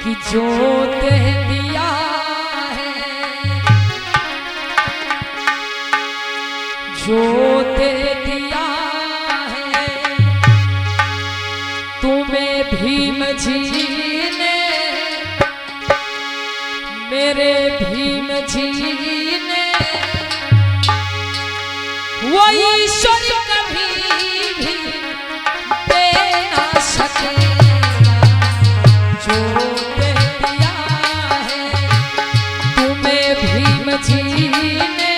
कि जो दे दिया है, जो दे दिया है तुम्हें भीम जी ने, मेरे भीम जी ने, वो ईश्वर कभी भी दे ना सकेगा। जो दे दिया है तुम्हें भीम जी ने,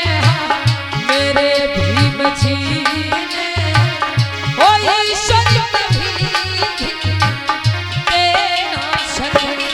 मेरे भीम जी ने, वो ईश्वर कभी भी दे ना सकेगा।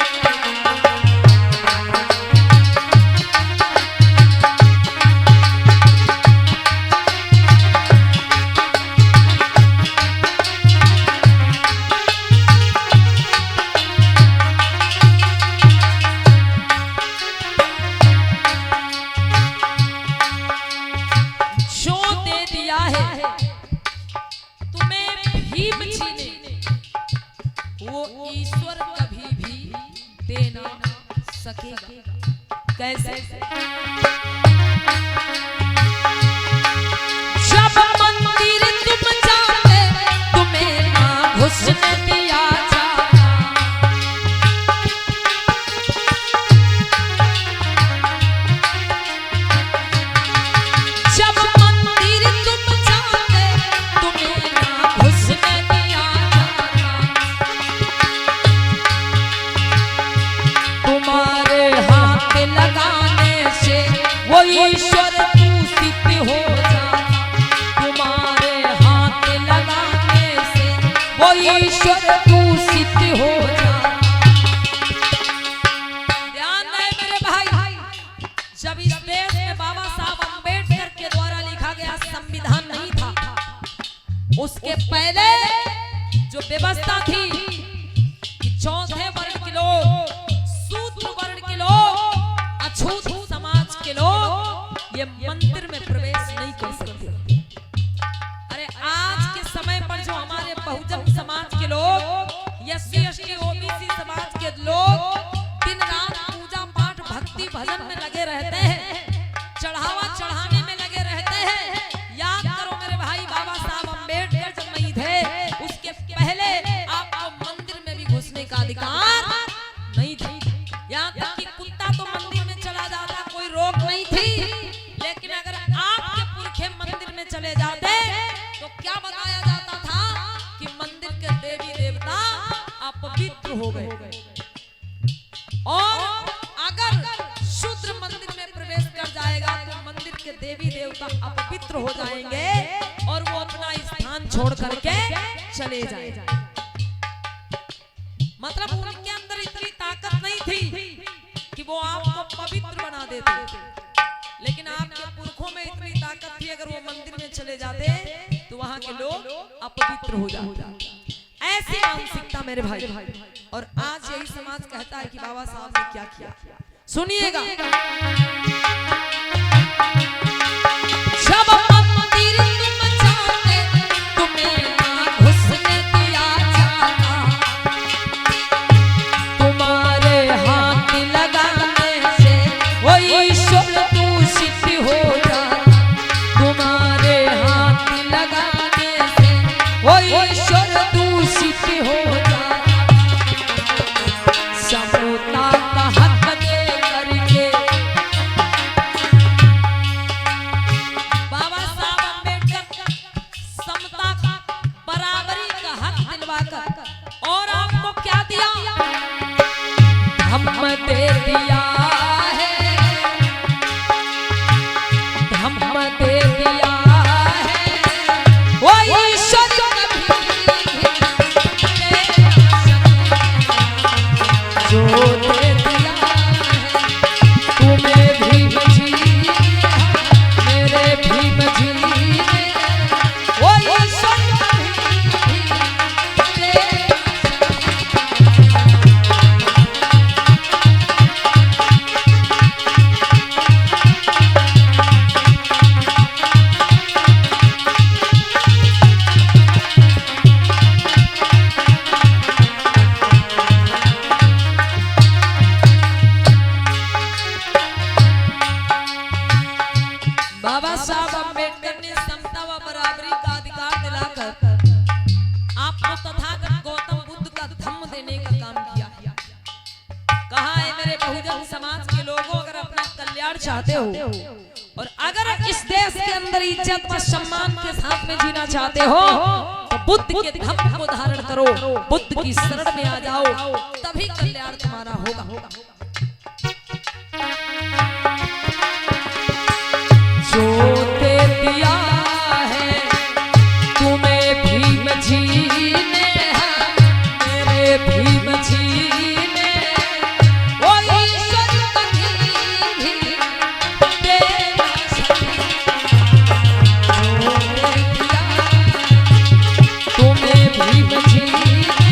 वो ईश्वर कभी भी दे ना सकेगा। कैसे? जब मंदिर तुम जाते तुम्हें ना घुसने दिया जाता, जब मंदिर तुम जाते तुम्हें ना घुसने दिया जाता, तुम्हारे हाथ लगाने से वो ईश्वर दूषित हो जाता, तुम्हारे हाथ लगाने से वो ईश्वर दूषित हो जाता। ध्यान है मेरे भाई, जब इस देश में बाबा साहब अम्बेडकर के द्वारा लिखा गया संविधान नहीं था, उसके पहले जो व्यवस्था थी कि चौथे वर्ण के लोग, शूद्र वर्ण के लोग, अछूत समाज के लोग ये मंदिर में प्रवेश नहीं कर सकते। अरे आज के समय पर जो हमारे बहुजन समाज के लोग, एससी एसटी ओबीसी समाज के लोग दिन रात पूजा पाठ भक्ति भजन में लगे रहते हैं, चढ़ावा चढ़ाने में लगे रहते हैं। याद करो मेरे भाई, बाबा साहब अम्बेडकर जब नहीं थे उसके पहले आपको मंदिर में भी घुसने का अधिकार नहीं था। यहाँ तक कि कुत्ता तो मंदिर में चला जाता, कोई रोक नहीं थी, लेकिन अगर आपके पुरखे मंदिर में चले जाते तो क्या बताया जाता था कि मंदिर के देवी देवता अपवित्र हो गए, और अगर शूद्र मंदिर में प्रवेश कर जाएगा तो मंदिर के देवी देवता अपवित्र हो जाएंगे और वो अपना स्थान छोड़ करके चले जाएंगे। मतलब उनके अंदर इतनी ताकत नहीं थी कि वो आपको पवित्र बना देते, लेकिन आपके पुरखों में इतनी ताकत थी, अगर वो मंदिर में चले जाते तो वहां के लोग अपवित्र हो जाते। ऐसी मानसिकता मेरे भाई, और आज यही समाज कहता है कि बाबा साहब ने क्या किया। सुनिएगा, जब मंदिर तुम जाते तुम्हें ना घुसने दिया जाता, तुम्हारे हाथ लगाने से वो ईश्वर दूषित हो जाता, तुम्हारे हाथ लगाने से वो ईश्वर दूषित हो जाता। समता का हक दे करके बाबा साहब अम्बेडकर समता का, बराबरी का हक दिलवाकर और आपको क्या दिया? धम्म दे दिया है, धम्म दे दिया है, वो ईश्वर जो दे दिया है तुम्हें भीम जी ने, मेरे भीम जी ने, वो ईश्वर चाहते हो और अगर इस देश के अंदर इज्जत व सम्मान के साथ में जीना चाहते हो तो बुद्ध के धम्म को धारण करो, बुद्ध की शरण में आ जाओ, तभी कल्याण तुम्हारा होगा। जो दे दिया है तुम्हें भीम जी ने, मेरे भीम जी ने, वो ईश्वर कभी भी दे ना सके। जो दे दिया तुम्हें भीम जी ने,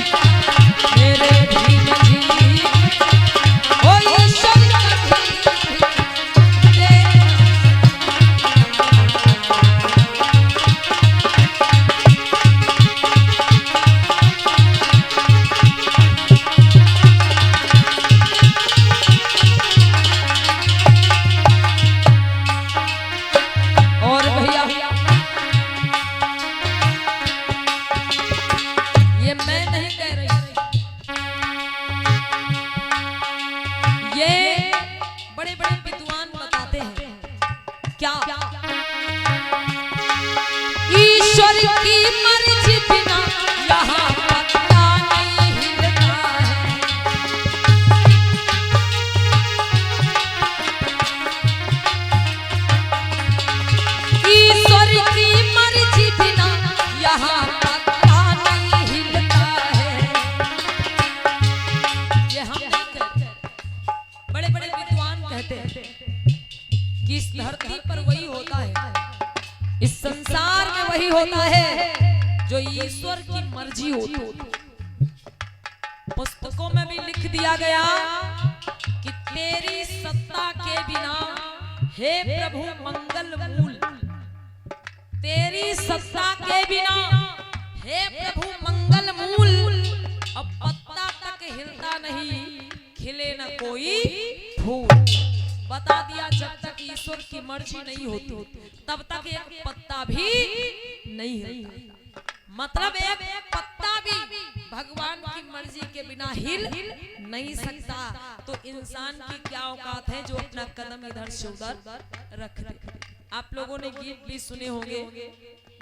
मेरे भीम जी ने, वो ईश्वर कभी भी दे ईश्वर की मर्जी बिना यहाँ पत्ता नहीं हिलता है। ईश्वर की मर्जी बिना यहाँ पत्ता नहीं हिलता है। ये हम नहीं कहते, बड़े बड़े विद्वान कहते हैं कि इस धरती पर वही होता है, इस संसार में वही होता है जो ईश्वर की मर्जी होती। पुस्तकों में भी लिख दिया गया कि तेरी सत्ता के बिना हे प्रभु मंगल मूल, तेरी सत्ता के बिना हे प्रभु मंगल मूल, अब पत्ता तक हिलता नहीं, खिले न कोई फूल। बता दिया जब तक ईश्वर की मर्जी नहीं होती तब तक एक पत्ता भी नहीं हिलता। मतलब एक पत्ता भी भगवान की मर्जी के बिना हिल नहीं सकता। तो इंसान की क्या औकात है जो अपना कदम इधर से उधर रख दे। आप लोगों ने गीत भी सुने होंगे,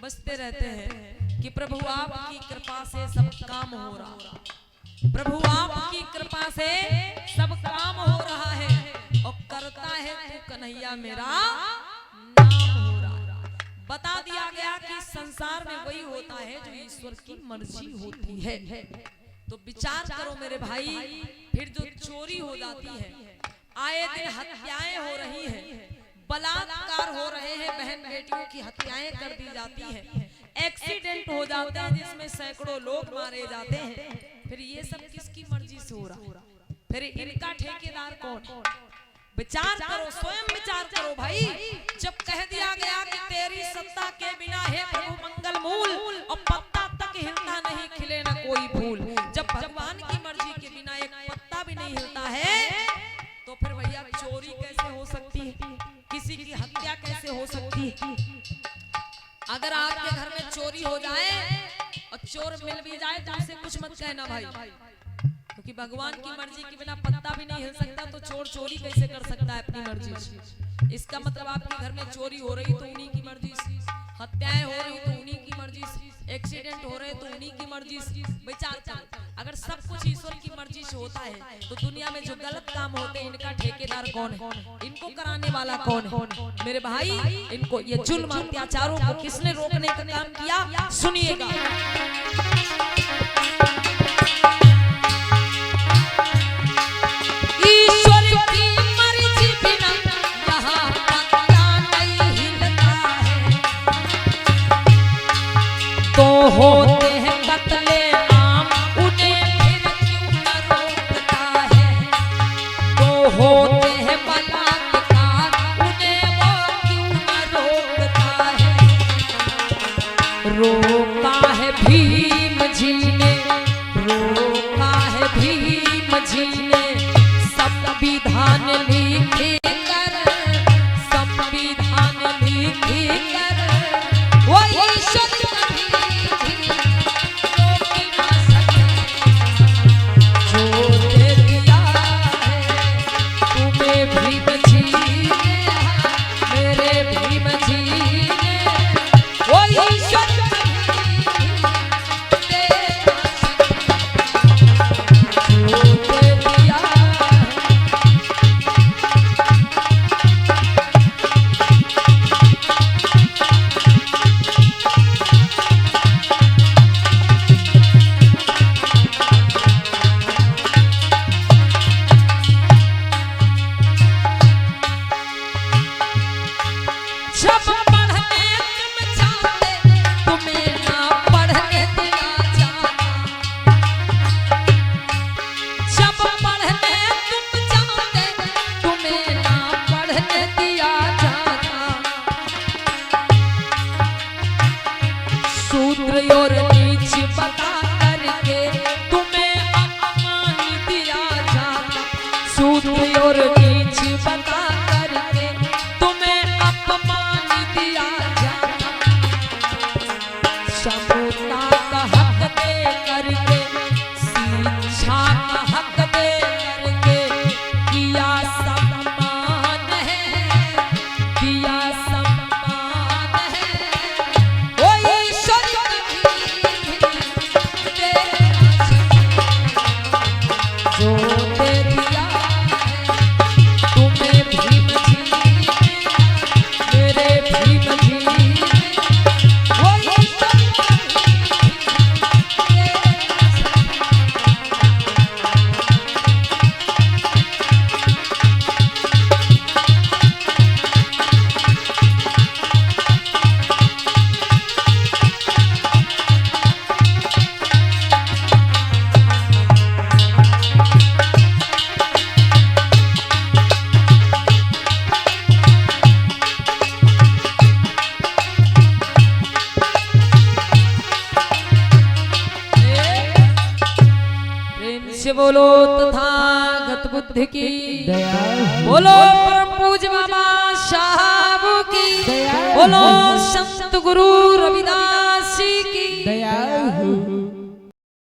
बजते रहते हैं कि प्रभु आपकी कृपा से सब काम हो रहा, प्रभु आपकी कृपा से सब काम हो रहा है और करता है तू कन्हैया मेरा नाम हो रहा। बता दिया गया कि संसार में वही होता है जो ईश्वर की मर्जी होती है। तो विचार करो मेरे भाई, फिर जो चोरी हो जाती है, आए दिन हत्याएं हो रही हैं, बलात्कार हो रहे हैं, बहन बेटियों की हत्याएं कर दी जाती हैं, एक्सीडेंट हो जाते हैं जिसमें सैकड़ों लोग मारे जाते हैं, फिर ये सब किसकी मर्जी से हो रहा? फिर इनका ठेकेदार कौन? विचार करो, स्वयं विचार करो भाई। जब कह दिया गया कि तेरी सत्ता के बिना हे प्रभु मंगल मूल और पत्ता तक हिलता नहीं, खिले न कोई फूल, जब भगवान की मर्जी के बिना एक पत्ता भी नहीं हिलता है तो फिर भैया चोरी कैसे हो सकती है, किसी की हत्या कैसे हो सकती है? अगर आपके घर में चोरी हो जाए और चोर मिल भी जाए तो उसे कुछ मत कहना भाई, क्योंकि भगवान की मर्जी के बिना पत्ता भी नहीं हिल सकता, तो चोर चोरी कैसे कर सकता है अपनी मर्जी से? इसका मतलब आपके घर में चोरी हो रही तो उन्हीं की मर्जी से, हत्याएं हो रही तो उन्हीं की मर्जी से, एक्सीडेंट हो रहे तो उन्हीं की मर्जी से। विचार कर, अगर सब कुछ ईश्वर की मर्जी से होता है तो दुनिया में जो गलत काम होते हैं इनका ठेकेदार कौन है, इनको कराने वाला कौन है? मेरे भाई, इनको ये जुल्म अत्याचारों को किसने रोकने का काम किया? सुनिएगा। होते हैं कत्ले आम, उन्हें फिर क्यों न रोकता है? तो होते हैं बलात्कार, उन्हें वो क्यों न रोकता है? रोका है भीम जी ने, रोका है भीम जी ने, संविधान लिखे कर, संविधान लिखे कर, वो ईश्वर भीम जी ने बोलो तथागत बुद्ध की दया हो, बोलो परम पूज्य बाबा साहब की दया बोलो संत गुरु रविदास जी की दया हो।